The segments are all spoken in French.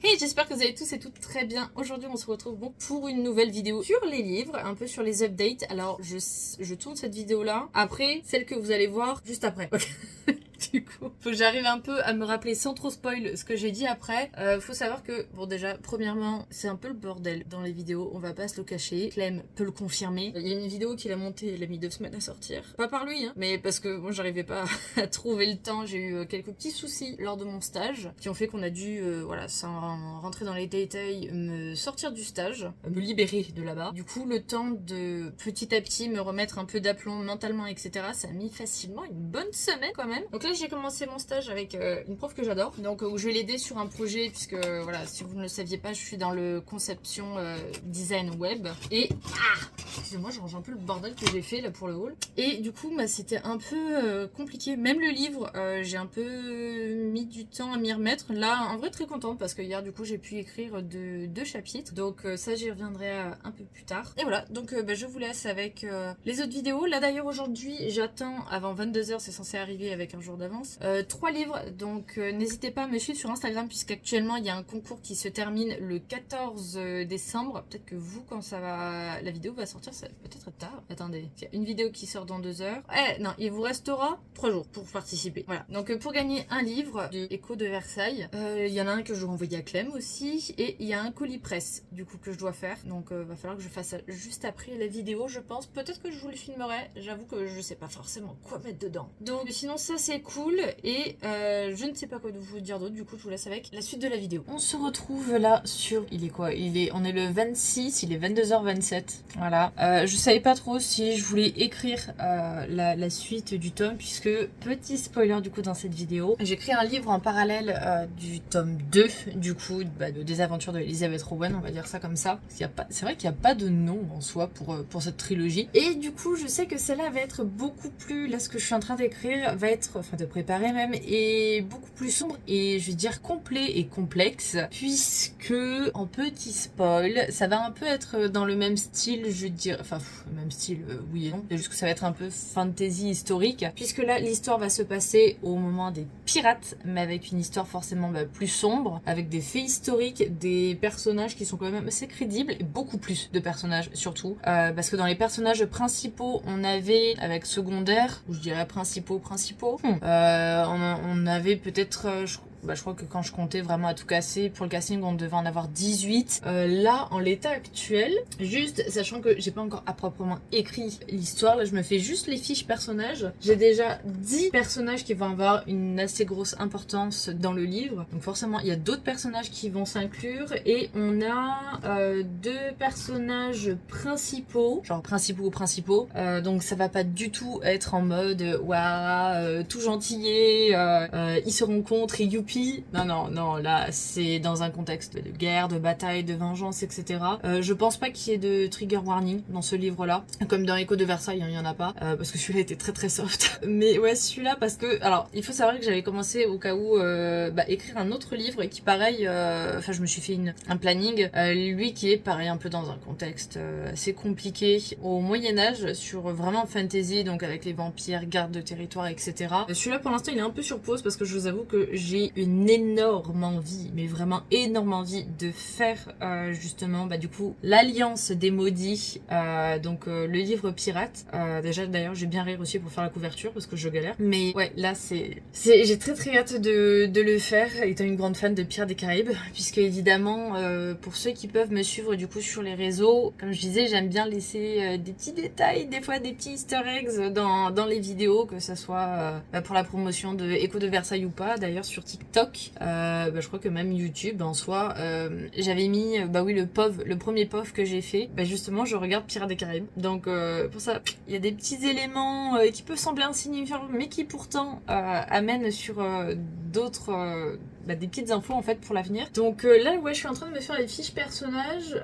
Et j'espère que vous allez tous et toutes très bien. Aujourd'hui, on se retrouve donc pour une nouvelle vidéo sur les livres, un peu sur les updates. Alors, je tourne cette vidéo-là après celle que vous allez voir juste après. Okay. Du coup, faut que j'arrive un peu à me rappeler sans trop spoil ce que j'ai dit après. Faut savoir que, bon déjà, premièrement, c'est un peu le bordel dans les vidéos, on va pas se le cacher. Clem peut le confirmer. Il y a une vidéo qu'il a montée, il a mis 2 semaines à sortir. Pas par lui, hein, mais parce que bon, j'arrivais pas à trouver le temps. J'ai eu quelques petits soucis lors de mon stage qui ont fait qu'on a dû, voilà, sans rentrer dans les détails, me sortir du stage, me libérer de là-bas. Du coup, le temps de petit à petit me remettre un peu d'aplomb mentalement, etc., ça a mis facilement une bonne semaine quand même. Donc là, j'ai commencé mon stage avec une prof que j'adore, donc où je vais l'aider sur un projet, puisque voilà, si vous ne le saviez pas, je suis dans le conception design web. Et excusez-moi, je range un peu le bordel que j'ai fait là pour le haul. Et du coup, bah, c'était un peu compliqué. Même le livre, j'ai un peu mis du temps à m'y remettre. Là, en vrai, très contente parce que hier, du coup, j'ai pu écrire 2 chapitres. Donc ça, j'y reviendrai un peu plus tard. Et voilà, donc bah, je vous laisse avec les autres vidéos. Là d'ailleurs, aujourd'hui, j'attends avant 22h, c'est censé arriver avec un jour d'avance, 3 livres. Donc n'hésitez pas à me suivre sur Instagram puisqu'actuellement, il y a un concours qui se termine le 14 décembre. Peut-être que vous, quand la vidéo va sortir, ça va peut-être être tard. Attendez, il y a une vidéo qui sort dans 2 heures. Non, il vous restera 3 jours pour participer. Voilà, donc pour gagner un livre de Écho de Versailles, il y en a un que je dois envoyer à Clem aussi, et il y a un colis presse du coup que je dois faire. Donc va falloir que je fasse ça juste après la vidéo, je pense. Peut-être que je vous le filmerai, j'avoue que je sais pas forcément quoi mettre dedans. Donc sinon ça c'est cool, et je ne sais pas quoi vous dire d'autre, du coup je vous laisse avec la suite de la vidéo. On se retrouve là sur, on est le 26, il est 22h27, voilà. Je savais pas trop si je voulais écrire la suite du tome, puisque, petit spoiler du coup dans cette vidéo, j'écris un livre en parallèle du tome 2, du coup, des aventures de Elizabeth Rowen, on va dire ça comme ça. C'est vrai qu'il n'y a pas de nom en soi pour cette trilogie. Et du coup, je sais que celle-là va être beaucoup plus, là ce que je suis en train d'écrire, va être, enfin de préparer même, et beaucoup plus sombre, et je vais dire complet et complexe, puisque, en petit spoil, ça va un peu être dans le même style, je dirais, enfin, même style, oui et non, c'est juste que ça va être un peu fantasy historique, puisque là, l'histoire va se passer au moment des pirates, mais avec une histoire forcément plus sombre, avec des faits historiques, des personnages qui sont quand même assez crédibles, et beaucoup plus de personnages surtout, parce que dans les personnages principaux, on avait, avec secondaires, ou je dirais principaux, on avait peut-être, je crois que quand je comptais vraiment à tout casser, pour le casting, on devait en avoir 18. Là, en l'état actuel, juste, sachant que j'ai pas encore à proprement écrit l'histoire, là, je me fais juste les fiches personnages. J'ai déjà 10 personnages qui vont avoir une assez grosse importance dans le livre. Donc forcément, il y a d'autres personnages qui vont s'inclure. Et on a 2 personnages principaux, genre principaux. Donc ça va pas du tout être en mode, waouh, tout gentillet, ils se rencontrent et youpi. Non, là, c'est dans un contexte de guerre, de bataille, de vengeance, etc. Je pense pas qu'il y ait de trigger warning dans ce livre-là. Comme dans Écho de Versailles, il y en a pas, parce que celui-là était très très soft. Mais ouais, celui-là, parce que, alors, il faut savoir que j'avais commencé au cas où, écrire un autre livre, et qui pareil, je me suis fait un planning, lui qui est pareil un peu dans un contexte assez compliqué au Moyen-Âge, sur vraiment fantasy, donc avec les vampires, gardes de territoire, etc. Celui-là, pour l'instant, il est un peu sur pause, parce que je vous avoue que j'ai une énorme envie, mais vraiment énorme envie de faire justement du coup l'Alliance des Maudits, donc le livre pirate. Déjà d'ailleurs j'ai bien réussi pour faire la couverture parce que je galère, mais ouais, là j'ai très très hâte de le faire, étant une grande fan de Pirates des Caraïbes, puisque évidemment pour ceux qui peuvent me suivre du coup sur les réseaux, comme je disais, j'aime bien laisser des petits détails, des fois des petits easter eggs dans les vidéos, que ça soit pour la promotion de Écho de Versailles ou pas. D'ailleurs sur TikTok, je crois que même YouTube en soi, j'avais mis le premier POV que j'ai fait, justement je regarde Pirates des Caraïbes, donc pour ça il y a des petits éléments qui peuvent sembler insignifiants, mais qui pourtant amènent sur d'autres des petites infos en fait pour l'avenir. Donc là ouais, je suis en train de me faire les fiches personnages.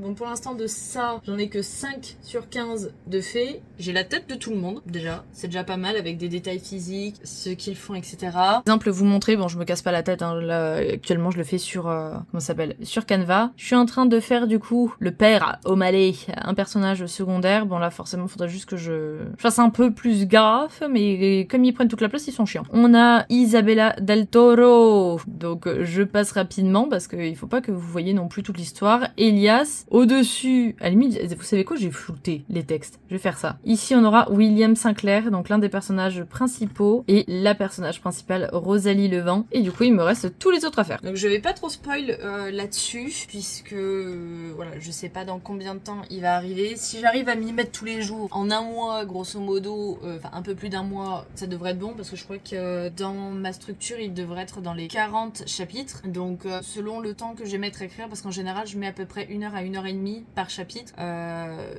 Bon, pour l'instant de ça j'en ai que 5 sur 15 de faits. J'ai la tête de tout le monde déjà, c'est déjà pas mal, avec des détails physiques, ce qu'ils font, etc. Par exemple, vous montrer, bon je me casse pas la tête, hein, là actuellement je le fais sur comment ça s'appelle, sur Canva. Je suis en train de faire du coup le père O'Malley, un personnage secondaire. Bon là forcément faudrait juste que je fasse un peu plus gaffe, mais comme ils prennent toute la place, ils sont chiants. On a Isabella del Toro, Donc je passe rapidement parce qu'il faut pas que vous voyez non plus toute l'histoire. Elias, au-dessus, à la limite, vous savez quoi, j'ai flouté les textes. Je vais faire ça. Ici on aura William Sinclair, donc l'un des personnages principaux, et la personnage principale, Rosalie Levent. Et du coup il me reste tous les autres à faire. Donc je vais pas trop spoil là-dessus, puisque voilà, je sais pas dans combien de temps il va arriver. Si j'arrive à m'y mettre tous les jours, en un mois grosso modo, enfin un peu plus d'un mois, ça devrait être bon, parce que je crois que dans ma structure il devrait être dans les 40 chapitres. Donc selon le temps que je vais mettre à écrire, parce qu'en général je mets à peu près 1 heure à 1 heure et demie par chapitre,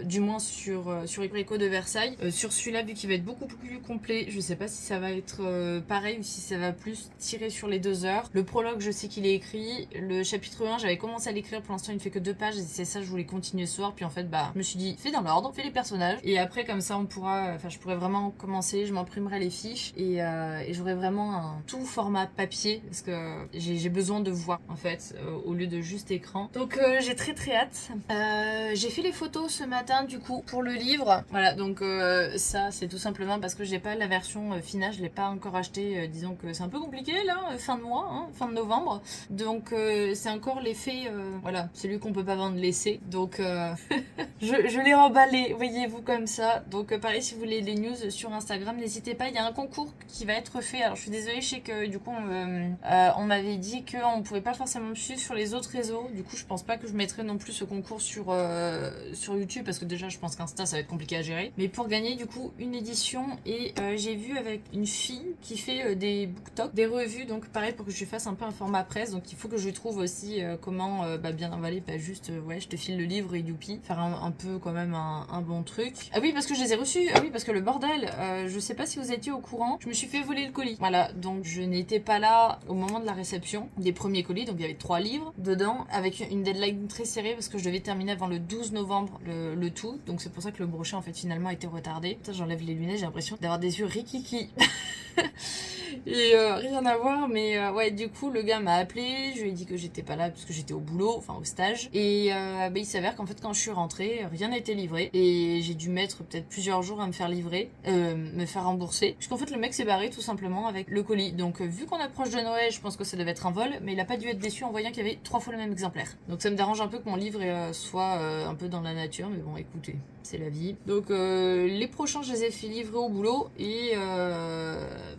du moins sur Écho de Versailles. Sur celui-là, vu qu'il va être beaucoup plus complet, je sais pas si ça va être pareil ou si ça va plus tirer sur les 2 heures. Le prologue, je sais qu'il est écrit. Le chapitre 1, j'avais commencé à l'écrire, pour l'instant il ne fait que 2 pages et c'est ça, je voulais continuer ce soir. Puis en fait, je me suis dit, fais dans l'ordre, fais les personnages et après comme ça on pourra, je pourrais vraiment commencer, je m'imprimerai les fiches et j'aurai vraiment un tout format papier parce que j'ai besoin de voix en fait au lieu de juste écran. Donc j'ai très hâte. J'ai fait les photos ce matin du coup pour le livre. Voilà, donc ça c'est tout simplement parce que j'ai pas la version finale, je l'ai pas encore acheté. Disons que c'est un peu compliqué là, fin de mois, hein, fin de novembre. Donc c'est encore l'effet, voilà, celui qu'on peut pas vendre l'essai. Donc je l'ai emballé, voyez-vous comme ça. Donc pareil, si vous voulez des news sur Instagram, n'hésitez pas, il y a un concours qui va être fait. Alors je suis désolée, je sais que du coup on m'avait dit qu'on pouvait pas forcément me suivre sur les autres réseaux. Du coup je pense pas que je mettrai non plus ce concours sur YouTube, parce que déjà je pense qu'Insta ça va être compliqué à gérer. Mais pour gagner du coup une édition, et j'ai vu avec une fille qui fait des booktalk, des revues, donc pareil pour que je lui fasse un peu un format presse. Donc il faut que je trouve aussi comment bien emballer, pas juste ouais je te file le livre et youpi, faire un peu quand même un bon truc. Ah oui, parce que je les ai reçus, ah oui parce que le bordel, je sais pas si vous étiez au courant, je me suis fait voler le colis. Voilà, donc je n'étais pas là au moment de la réception des premiers colis, donc il y avait 3 livres dedans avec une deadline très serrée parce que je devais terminer avant le 12 novembre le tout, donc c'est pour ça que le brochet en fait finalement a été retardé. Putain, j'enlève les lunettes, j'ai l'impression d'avoir des yeux rikiki. Et rien à voir, mais ouais, du coup le gars m'a appelé, je lui ai dit que j'étais pas là parce que j'étais au boulot, enfin au stage, et il s'avère qu'en fait quand je suis rentrée, rien n'a été livré et j'ai dû mettre peut-être plusieurs jours à me faire livrer, me faire rembourser, puisqu'en fait le mec s'est barré tout simplement avec le colis. Donc vu qu'on approche de Noël, je pense que ça devait être un vol, mais il a pas dû être déçu en voyant qu'il y avait 3 fois le même exemplaire. Donc ça me dérange un peu que mon livre soit un peu dans la nature, mais bon écoutez, c'est la vie. Donc les prochains je les ai fait livrer au boulot, et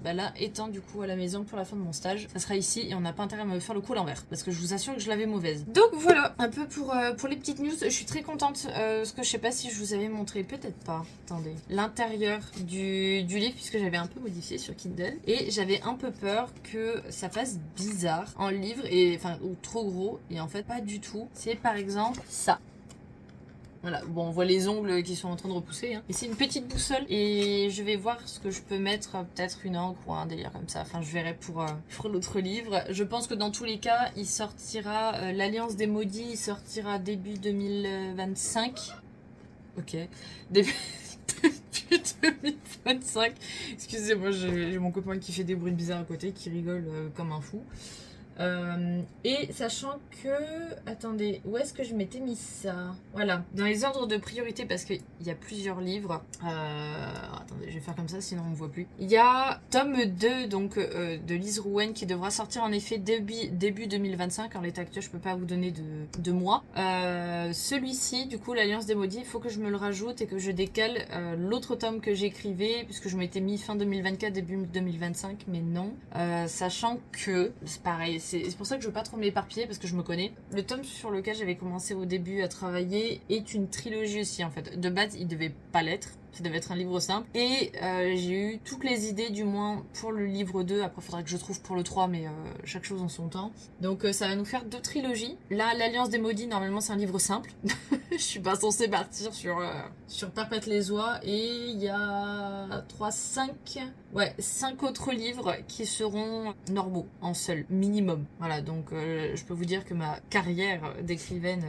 là étant du coup à la maison pour la fin de mon stage, ça sera ici et on n'a pas intérêt à me faire le coup à l'envers parce que je vous assure que je l'avais mauvaise. Donc voilà un peu pour les petites news. Je suis très contente parce que je sais pas si je vous avais montré, peut-être pas, attendez, l'intérieur du livre, puisque j'avais un peu modifié sur Kindle et j'avais un peu peur que ça fasse bizarre en livre, et enfin ou trop gros, et en fait pas du tout. C'est par exemple ça. Voilà, bon, on voit les ongles qui sont en train de repousser, hein. Et c'est une petite boussole, et je vais voir ce que je peux mettre, peut-être une encre ou un délire comme ça. Enfin, je verrai pour l'autre livre. Je pense que dans tous les cas, il sortira, l'Alliance des Maudits, il sortira début 2025. Ok. Début 2025. Excusez-moi, j'ai mon copain qui fait des bruits bizarres à côté, qui rigole comme un fou. Et sachant que... Attendez, où est-ce que je m'étais mis ça? Voilà, dans les ordres de priorité, parce qu'il y a plusieurs livres. Attendez, je vais faire comme ça, sinon on ne voit plus. Il y a tome 2, donc de Lise Rouen, qui devra sortir en effet début 2025. En l'état actuel, je peux pas vous donner de mois. Celui-ci, du coup, l'Alliance des Maudits, il faut que je me le rajoute et que je décale l'autre tome que j'écrivais, puisque je m'étais mis fin 2024, début 2025, mais non. Sachant que, c'est pareil, c'est pour ça que je veux pas trop m'éparpiller parce que je me connais. Le tome sur lequel j'avais commencé au début à travailler est une trilogie aussi en fait. De base, il devait pas l'être. Ça devait être un livre simple. Et j'ai eu toutes les idées du moins pour le livre 2. Après, il faudra que je trouve pour le 3, mais chaque chose en son temps. Donc ça va nous faire 2 trilogies. Là, l'Alliance des Maudits, normalement, c'est un livre simple. Je suis pas censée partir sur Perpète les oies. Et il y a 5 autres livres qui seront normaux, en seul, minimum. Voilà, donc je peux vous dire que ma carrière d'écrivaine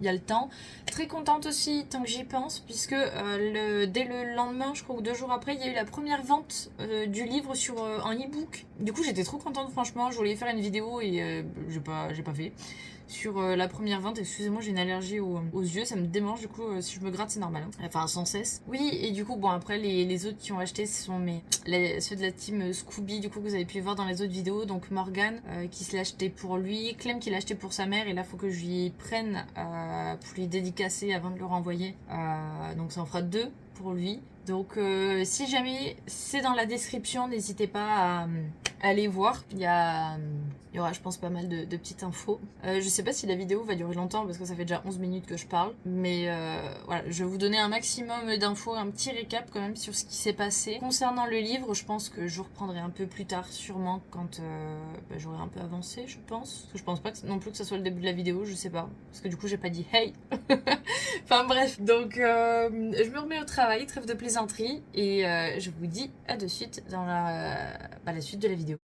il y a le temps. Très contente aussi, tant que j'y pense, puisque dès le lendemain, je crois, ou 2 jours après, il y a eu la première vente du livre sur un e-book. Du coup, j'étais trop contente, franchement. Je voulais faire une vidéo et j'ai pas fait. Sur la première vente, excusez-moi, j'ai une allergie aux yeux, ça me démange, du coup, si je me gratte, c'est normal. Hein. Enfin, sans cesse. Oui, et du coup, bon, après, les autres qui ont acheté, ce sont ceux de la team Scooby, du coup, que vous avez pu voir dans les autres vidéos. Donc, Morgan, qui se l'a acheté pour lui, Clem qui l'a acheté pour sa mère, et là, il faut que je lui prenne pour lui dédicacer avant de le renvoyer. Donc, ça en fera 2 pour lui. Donc, si jamais c'est dans la description, n'hésitez pas à aller voir. Il y aura, je pense, pas mal de petites infos. Je sais pas si la vidéo va durer longtemps parce que ça fait déjà 11 minutes que je parle. Mais voilà, je vais vous donner un maximum d'infos, un petit récap quand même sur ce qui s'est passé. Concernant le livre, je pense que je vous reprendrai un peu plus tard, sûrement, quand j'aurai un peu avancé, je pense. Parce que je pense pas non plus que ça soit le début de la vidéo, je sais pas. Parce que du coup, j'ai pas dit hey. Enfin bref, donc je me remets au travail, trêve de plaisanterie. Et je vous dis à de suite dans la suite de la vidéo.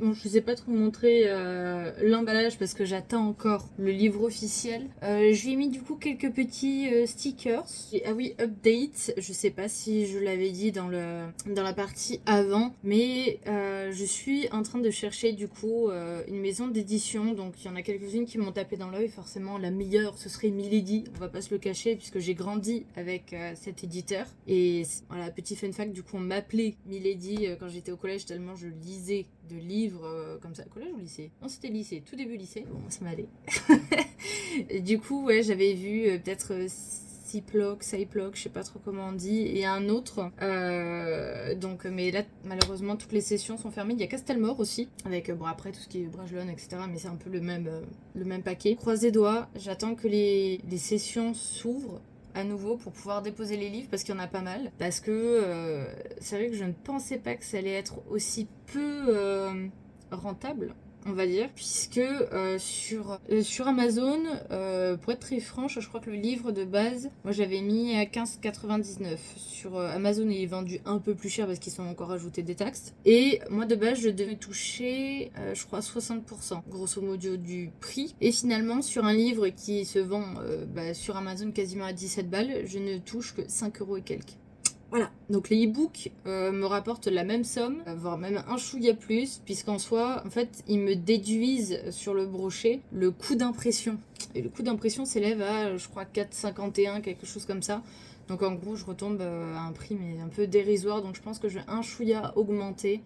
Bon, je vous ai pas trop montré l'emballage parce que j'attends encore le livre officiel. Je lui ai mis du coup quelques petits stickers. Ah oui, update. Je sais pas si je l'avais dit dans la partie avant, mais je suis en train de chercher du coup une maison d'édition. Donc il y en a quelques-unes qui m'ont tapé dans l'œil. Forcément, la meilleure, ce serait Milady. On va pas se le cacher puisque j'ai grandi avec cet éditeur. Et voilà, petit fun fact, du coup on m'appelait Milady quand j'étais au collège tellement je lisais de livres comme ça. Collège ou lycée? Non, c'était lycée, tout début lycée. Bon, ça m'allait. Du coup, ouais, j'avais vu peut-être Cyploc, je sais pas trop comment on dit, et un autre. Donc, mais là, malheureusement, toutes les sessions sont fermées. Il y a Castelmore aussi, avec bon après tout ce qui est Bragelonne, etc. Mais c'est un peu le même paquet. Croisez doigts, j'attends que les sessions s'ouvrent à nouveau pour pouvoir déposer les livres parce qu'il y en a pas mal. Parce que c'est vrai que je ne pensais pas que ça allait être aussi peu rentable, on va dire, puisque sur Amazon, pour être très franche, je crois que le livre de base, moi j'avais mis à 15,99. Sur Amazon, il est vendu un peu plus cher parce qu'ils ont encore ajouté des taxes. Et moi de base, je devais toucher, je crois, 60%, grosso modo, du prix. Et finalement, sur un livre qui se vend sur Amazon quasiment à 17 balles, je ne touche que 5 € et quelques. Voilà, donc les e-books me rapportent la même somme, voire même un chouïa plus, puisqu'en soi, en fait, ils me déduisent sur le brochet le coût d'impression. Et le coût d'impression s'élève à, je crois, 4,51, quelque chose comme ça. Donc en gros, je retombe à un prix mais un peu dérisoire. Donc je pense que je vais un chouïa augmenter,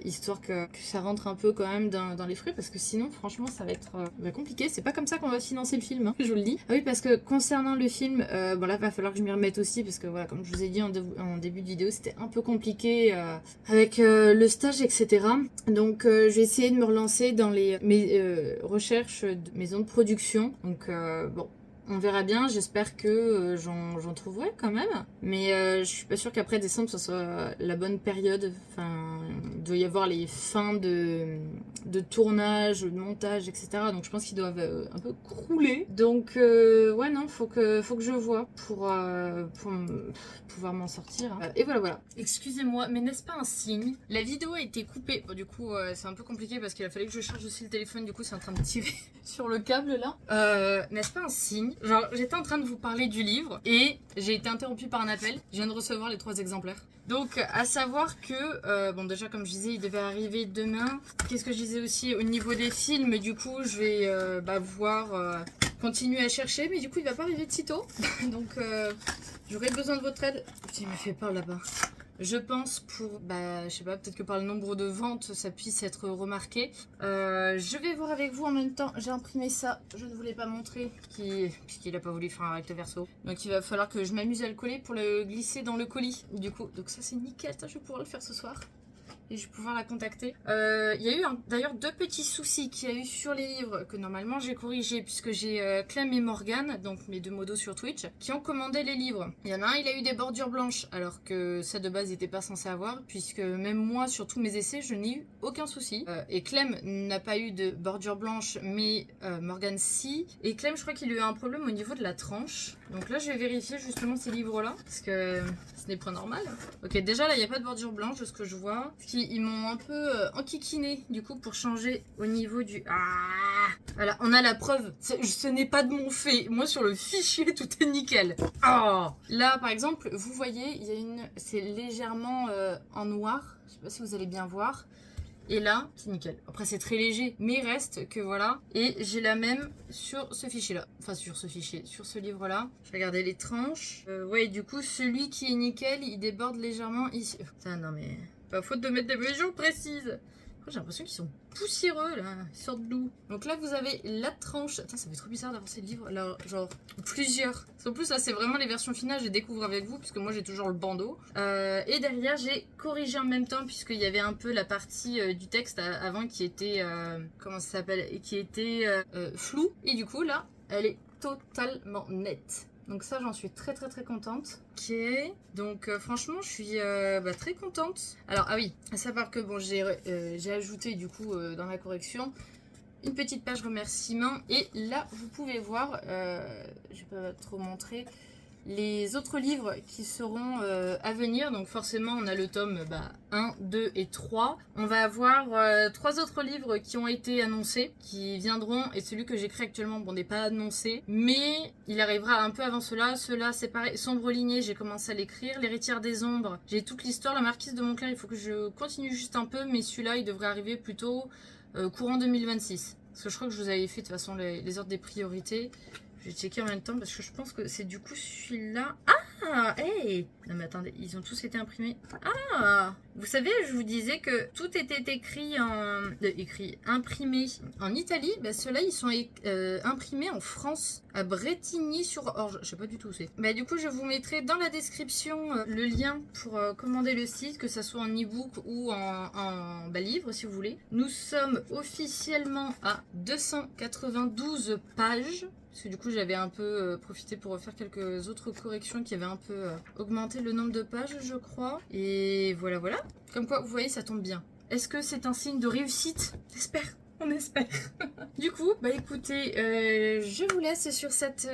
histoire que ça rentre un peu quand même dans les frais. Parce que sinon, franchement, ça va être compliqué. C'est pas comme ça qu'on va financer le film, hein, je vous le dis. Ah oui, parce que concernant le film, bon là, va falloir que je m'y remette aussi. Parce que voilà, comme je vous ai dit en début de vidéo, c'était un peu compliqué avec le stage, etc. Donc je vais essayer de me relancer dans mes recherches de maisons de production. Donc bon... On verra bien, j'espère que j'en trouverai quand même. Mais je suis pas sûre qu'après décembre, ce soit la bonne période. Enfin, il doit y avoir les fins de tournage, de montage, etc. Donc je pense qu'ils doivent un peu crouler. Donc ouais, non, faut que je vois pour pouvoir m'en sortir. Et voilà. Excusez-moi, mais n'est-ce pas un signe? La vidéo a été coupée. Bon, du coup, c'est un peu compliqué parce qu'il a fallu que je charge aussi le téléphone. Du coup, c'est en train de tirer sur le câble là. N'est-ce pas un signe? Genre, j'étais en train de vous parler du livre et j'ai été interrompue par un appel. Je viens de recevoir les 3 exemplaires. Donc, à savoir que, bon, déjà, comme je disais, il devait arriver demain. Qu'est-ce que je disais aussi au niveau des films? Du coup, je vais voir, continuer à chercher, mais du coup, il va pas arriver de sitôt. Donc, j'aurais besoin de votre aide. Putain, il me fait peur là-bas. Je pense pour, je sais pas, peut-être que par le nombre de ventes, ça puisse être remarqué. Je vais voir avec vous en même temps. J'ai imprimé ça, je ne voulais pas montrer, puisqu'il a pas voulu faire un recto verso. Donc il va falloir que je m'amuse à le coller pour le glisser dans le colis. Du coup, donc ça c'est nickel, ça, je vais pouvoir le faire ce soir. Et je vais pouvoir la contacter. Il y a eu d'ailleurs 2 petits soucis qu'il y a eu sur les livres que normalement j'ai corrigé, puisque j'ai Clem et Morgane, donc mes 2 modos sur Twitch, qui ont commandé les livres. Il y en a un, il a eu des bordures blanches, alors que ça de base n'était pas censé avoir, puisque même moi sur tous mes essais je n'ai eu aucun souci. Et Clem n'a pas eu de bordure blanche, mais Morgane si. Et Clem, je crois qu'il a eu un problème au niveau de la tranche. Donc là je vais vérifier justement ces livres là, parce que ce n'est pas normal. Ok, déjà là il n'y a pas de bordure blanche de ce que je vois. Ils m'ont un peu enquiquiné du coup pour changer au niveau du... Ah, voilà, on a la preuve. Ce n'est pas de mon fait. Moi sur le fichier tout est nickel. Oh, là par exemple, vous voyez, il y a une... C'est légèrement en noir. Je sais pas si vous allez bien voir. Et là, c'est nickel. Après, c'est très léger, mais il reste que voilà. Et j'ai la même sur ce fichier-là. Enfin, sur ce fichier, sur ce livre-là. Je vais regarder les tranches. Ouais, du coup, celui qui est nickel, il déborde légèrement ici. Putain, non mais... Pas faute de mettre des mesures précises. J'ai l'impression qu'ils sont poussiéreux, là. Ils sortent d'où? Donc là, vous avez la tranche. Attends, ça fait trop bizarre d'avoir ces livres. Là, genre, plusieurs. En plus, là, c'est vraiment les versions finales. Je les découvre avec vous, puisque moi, j'ai toujours le bandeau. Et derrière, j'ai corrigé en même temps, puisqu'il y avait un peu la partie du texte avant qui était... comment ça s'appelle? Qui était floue. Et du coup, là, elle est totalement nette. Donc ça, j'en suis très contente. Ok, donc franchement, je suis très contente. Alors, ah oui, à savoir que bon, j'ai ajouté du coup dans la correction une petite page remerciement. Et là, vous pouvez voir, je vais pas trop montrer, les autres livres qui seront à venir. Donc forcément, on a le tome 1, 2 et 3. On va avoir 3 autres livres qui ont été annoncés, qui viendront. Et celui que j'écris actuellement, bon, n'est pas annoncé. Mais il arrivera un peu avant cela. Cela, c'est pareil. Sombre lignée, j'ai commencé à l'écrire. L'héritière des ombres, j'ai toute l'histoire. La marquise de Montclair, il faut que je continue juste un peu. Mais celui-là, il devrait arriver plutôt courant 2026. Parce que je crois que je vous avais fait de toute façon les ordres des priorités. Je vais checker en même temps parce que je pense que c'est du coup celui-là. Ah, hey! Non mais attendez, ils ont tous été imprimés. Ah! Vous savez, je vous disais que tout était écrit imprimé en Italie. Ceux-là, ils sont imprimés en France, à Bretigny-sur-Orge. Je sais pas du tout où c'est. Du coup, je vous mettrai dans la description le lien pour commander le site, que ça soit en e-book ou en livre, si vous voulez. Nous sommes officiellement à 292 pages. Parce que du coup, j'avais un peu profité pour refaire quelques autres corrections qui avaient un peu augmenté le nombre de pages, je crois. Et voilà. Comme quoi, vous voyez, ça tombe bien. Est-ce que c'est un signe de réussite? J'espère. On espère. Du coup, écoutez, je vous laisse sur cette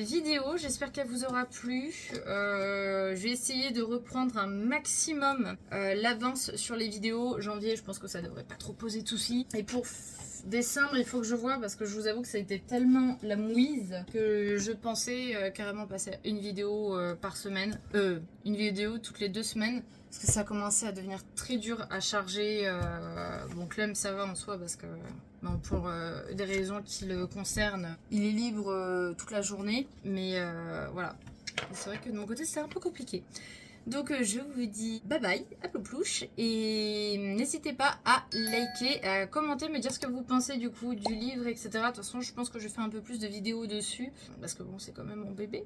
vidéo. J'espère qu'elle vous aura plu. Je vais essayer de reprendre un maximum l'avance sur les vidéos. Janvier, je pense que ça devrait pas trop poser de soucis. Et pour décembre, il faut que je vois, parce que je vous avoue que ça a été tellement la mouise que je pensais carrément passer à une vidéo par semaine. Une vidéo toutes les 2 semaines. Parce que ça a commencé à devenir très dur à charger. Bon, Clem, ça va en soi, parce que pour des raisons qui le concernent, il est libre toute la journée. Mais voilà. C'est vrai que de mon côté, c'est un peu compliqué. Donc je vous dis bye bye, à plouche, et n'hésitez pas à liker, à commenter, me dire ce que vous pensez du coup du livre, etc. De toute façon, je pense que je vais faire un peu plus de vidéos dessus, parce que bon, c'est quand même mon bébé.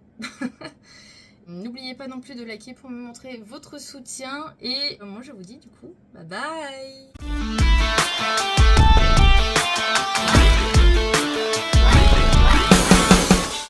N'oubliez pas non plus de liker pour me montrer votre soutien, et moi je vous dis du coup bye bye.